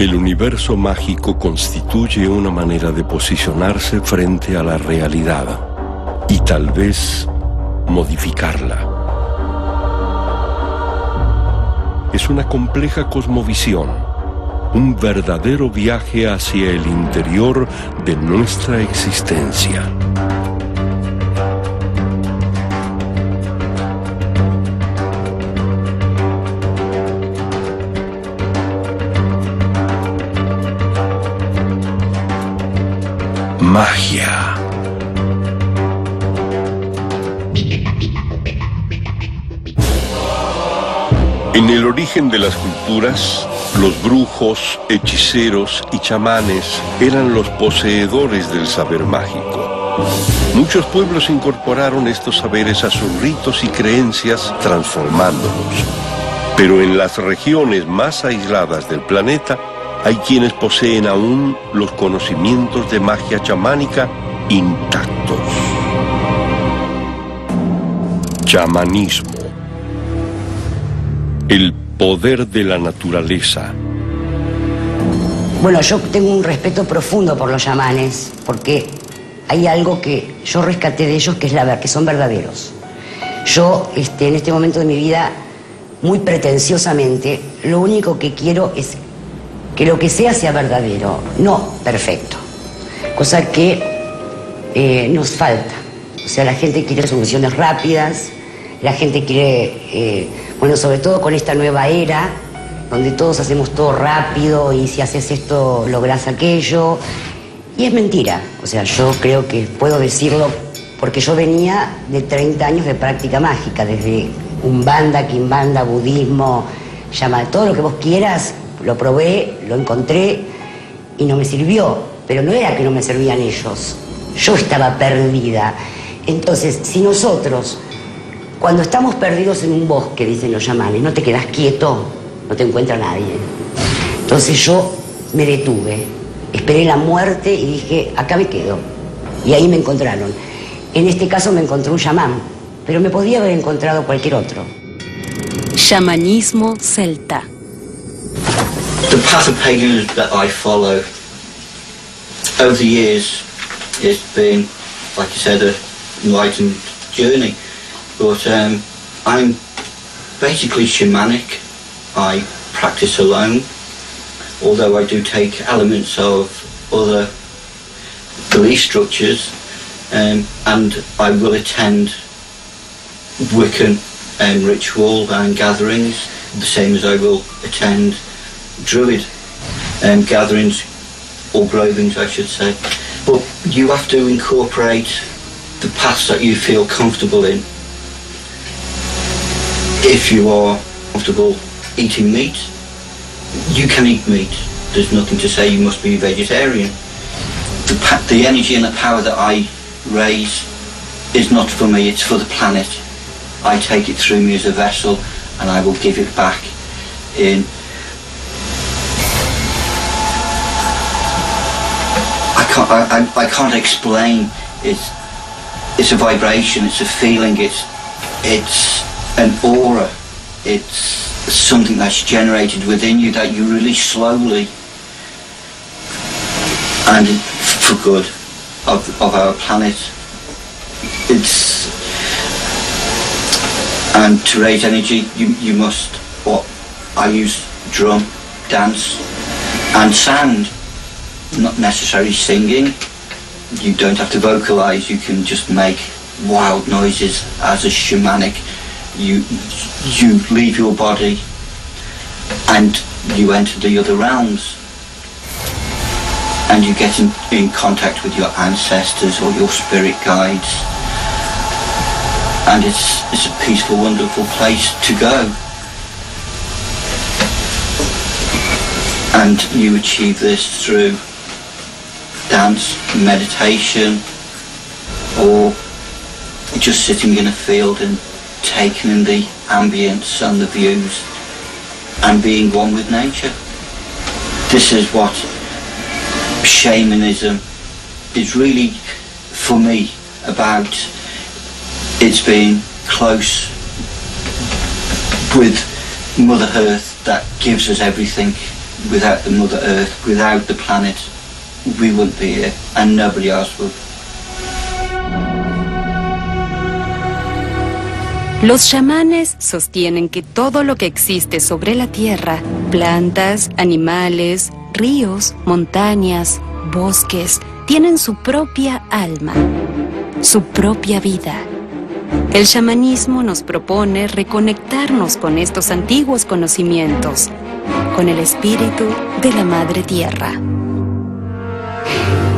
El universo mágico constituye una manera de posicionarse frente a la realidad y tal vez modificarla. Es una compleja cosmovisión, un verdadero viaje hacia el interior de nuestra existencia. Magia. En el origen de las culturas, los brujos, hechiceros y chamanes eran los poseedores del saber mágico. Muchos pueblos incorporaron estos saberes a sus ritos y creencias, transformándolos. Pero en las regiones más aisladas del planeta, hay quienes poseen aún los conocimientos de magia chamánica intactos. Chamanismo. El poder de la naturaleza. Bueno, yo tengo un respeto profundo por los chamanes, porque hay algo que yo rescaté de ellos, que son verdaderos. Yo, en este momento de mi vida, muy pretenciosamente, lo único que quiero es que lo que sea verdadero, no perfecto. Cosa que nos falta. O sea, la gente quiere soluciones rápidas, la gente quiere, bueno, sobre todo con esta nueva era, donde todos hacemos todo rápido y si haces esto lográs aquello. Y es mentira. O sea, yo creo que puedo decirlo porque yo venía de 30 años de práctica mágica, desde umbanda, quimbanda, budismo, llama, todo lo que vos quieras. Lo probé, lo encontré y no me sirvió. Pero no era que no me servían ellos. Yo estaba perdida. Entonces, si nosotros, cuando estamos perdidos en un bosque, dicen los chamanes, no te quedas quieto, no te encuentra nadie. Entonces yo me detuve, esperé la muerte y dije, acá me quedo. Y ahí me encontraron. En este caso me encontró un chamán, pero me podía haber encontrado cualquier otro. Chamanismo celta. The path of paganism that I follow over the years has been, like I said, an enlightened journey. But I'm basically shamanic. I practice alone, although I do take elements of other belief structures, and I will attend Wiccan ritual and gatherings, the same as I will attend Druid gatherings, or grovings I should say. But you have to incorporate the paths that you feel comfortable in. If you are comfortable eating meat, you can eat meat. There's nothing to say you must be vegetarian. The energy and the power that I raise is not for me, it's for the planet. I take it through me as a vessel and I will give it back in. I can't explain. It's a vibration, it's a feeling, it's an aura, it's something that's generated within you that you release slowly and for good of our planet. And to raise energy you must, I use drum, dance and sound. Not necessarily singing, you don't have to vocalize, you can just make wild noises as a shamanic. You leave your body and you enter the other realms and you get in contact with your ancestors or your spirit guides, and it's a peaceful, wonderful place to go. And you achieve this through dance, meditation, or just sitting in a field and taking in the ambience and the views and being one with nature. This is what shamanism is really, for me, about. It's being close with Mother Earth that gives us everything without the Mother Earth, without the planet, we wouldn't be here, and nobody else would. Los chamanes sostienen que todo lo que existe sobre la Tierra, plantas, animales, ríos, montañas, bosques, tienen su propia alma, su propia vida. El chamanismo nos propone reconectarnos con estos antiguos conocimientos, con el espíritu de la Madre Tierra.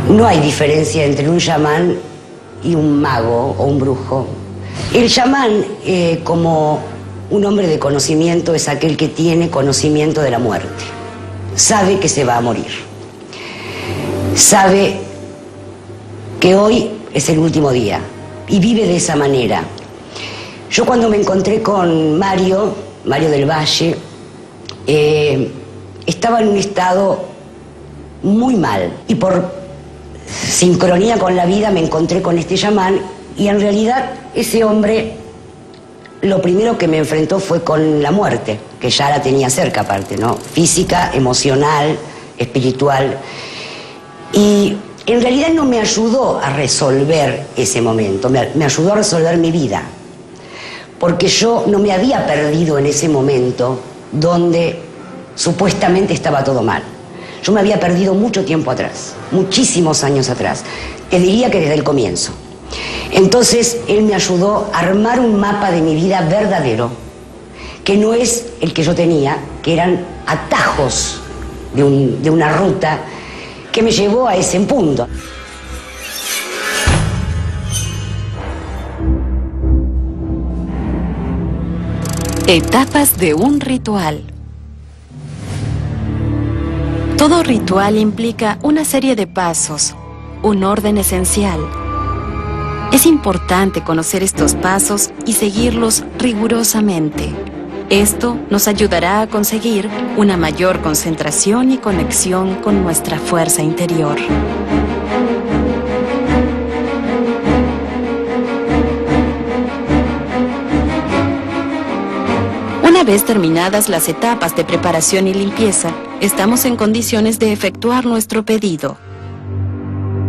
No hay diferencia entre un chamán y un mago o un brujo. El chamán, como un hombre de conocimiento, es aquel que tiene conocimiento de la muerte. Sabe que se va a morir. Sabe que hoy es el último día y vive de esa manera. Yo cuando me encontré con Mario del Valle, estaba en un estado muy mal y por sincronía con la vida me encontré con este chamán y en realidad ese hombre lo primero que me enfrentó fue con la muerte, que ya la tenía cerca aparte, ¿no? Física, emocional, espiritual. Y en realidad no me ayudó a resolver ese momento, me ayudó a resolver mi vida. Porque yo no me había perdido en ese momento donde supuestamente estaba todo mal. Yo me había perdido mucho tiempo atrás, muchísimos años atrás. Te diría que desde el comienzo. Entonces, él me ayudó a armar un mapa de mi vida verdadero, que no es el que yo tenía, que eran atajos de una ruta que me llevó a ese punto. Etapas de un ritual. Todo ritual implica una serie de pasos, un orden esencial. Es importante conocer estos pasos y seguirlos rigurosamente. Esto nos ayudará a conseguir una mayor concentración y conexión con nuestra fuerza interior. Una vez terminadas las etapas de preparación y limpieza, estamos en condiciones de efectuar nuestro pedido.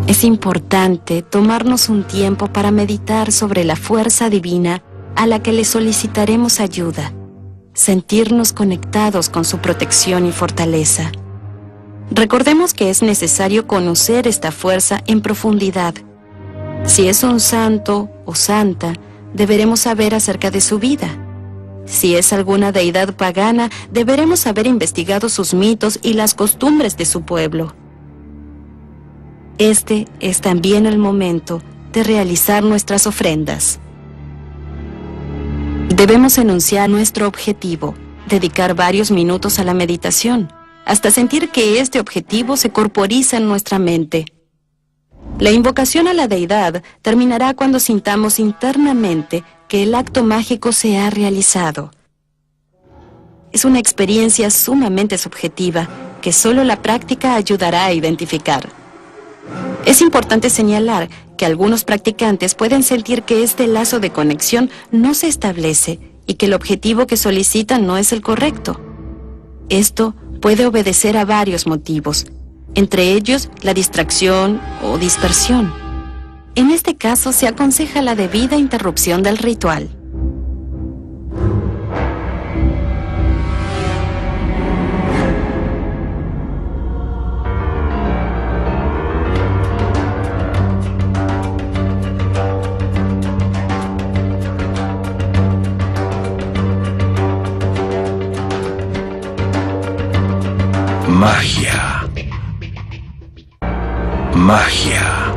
Es importante tomarnos un tiempo para meditar sobre la fuerza divina a la que le solicitaremos ayuda, sentirnos conectados con su protección y fortaleza. Recordemos que es necesario conocer esta fuerza en profundidad. Si es un santo o santa, deberemos saber acerca de su vida. Si es alguna deidad pagana, deberemos haber investigado sus mitos y las costumbres de su pueblo. Este es también el momento de realizar nuestras ofrendas. Debemos enunciar nuestro objetivo, dedicar varios minutos a la meditación, hasta sentir que este objetivo se corporiza en nuestra mente. La invocación a la deidad terminará cuando sintamos internamente que el acto mágico se ha realizado. Es una experiencia sumamente subjetiva que solo la práctica ayudará a identificar. Es importante señalar que algunos practicantes pueden sentir que este lazo de conexión no se establece y que el objetivo que solicitan no es el correcto. Esto puede obedecer a varios motivos, entre ellos la distracción o dispersión. En este caso se aconseja la debida interrupción del ritual. Magia. Magia.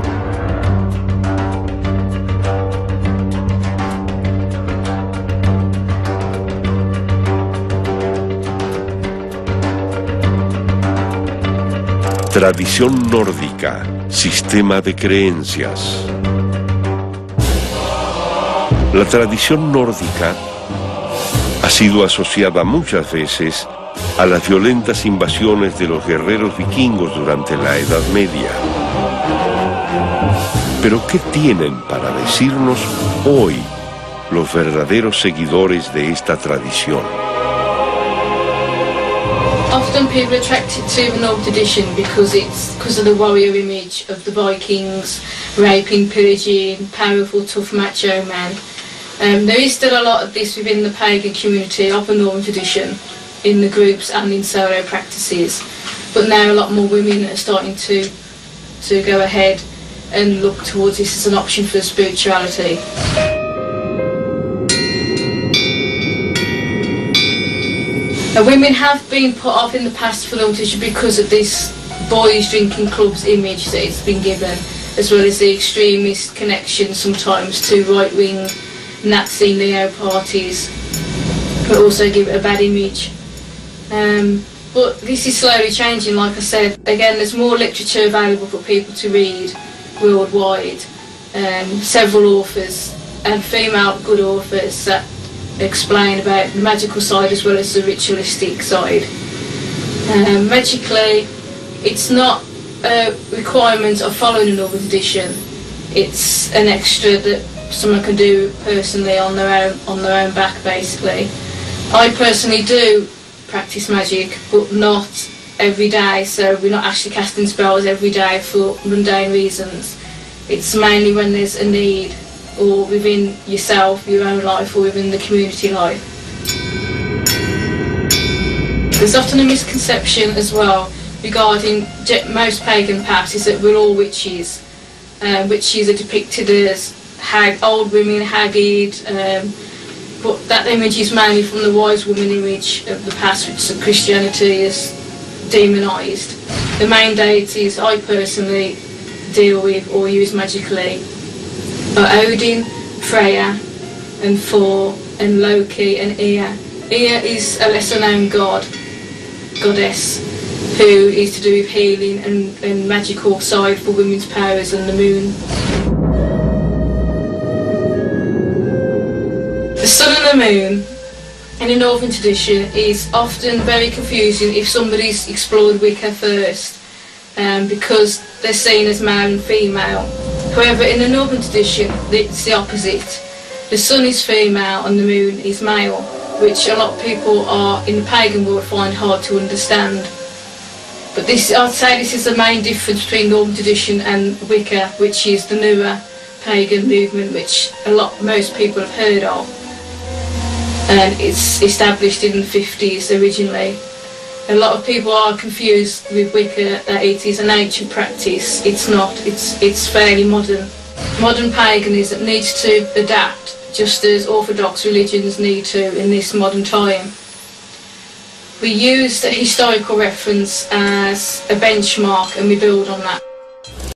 Tradición nórdica, sistema de creencias. La tradición nórdica ha sido asociada muchas veces a las violentas invasiones de los guerreros vikingos durante la Edad Media. Pero ¿qué tienen para decirnos hoy los verdaderos seguidores de esta tradición? Often people are attracted to the Northern tradition because of the warrior image of the Vikings, raping, pillaging, powerful, tough macho man. There is still a lot of this within the pagan community of the Northern tradition, in the groups and in solo practices. But now a lot more women are starting to go ahead and look towards this as an option for spirituality. Women have been put off in the past for Northern tradition because of this boys drinking clubs image that it's been given, as well as the extremist connection sometimes to right-wing Nazi neo parties, but also give it a bad image. But this is slowly changing, like I said. Again, there's more literature available for people to read worldwide. Several authors, and female good authors, that explain about the magical side as well as the ritualistic side. Magically, it's not a requirement of following a Northern tradition. It's an extra that someone can do personally on their own back, basically. I personally do practice magic, but not every day, so we're not actually casting spells every day for mundane reasons. It's mainly when there's a need, or within yourself, your own life, or within the community life. There's often a misconception as well regarding most pagan paths is that we're all witches. Witches are depicted as old women, haggard, but that image is mainly from the wise woman image of the past, which Christianity has demonised. The main deities I personally deal with or use magically are Odin, Freya, and Thor, and Loki, and Ea. Ea is a lesser known goddess, who is to do with healing and magical side for women's powers and the moon. The sun and the moon in the Northern tradition is often very confusing if somebody's explored Wicca first, because they're seen as male and female. However, in the Northern tradition, it's the opposite. The sun is female and the moon is male, which a lot of people in the pagan world find hard to understand. But I'd say this is the main difference between Northern tradition and Wicca, which is the newer pagan movement, which most people have heard of. And it's established in the 50s originally. A lot of people are confused with Wicca, that it is an ancient practice. It's not, it's fairly modern. Modern paganism needs to adapt, just as orthodox religions need to in this modern time. We use the historical reference as a benchmark and we build on that.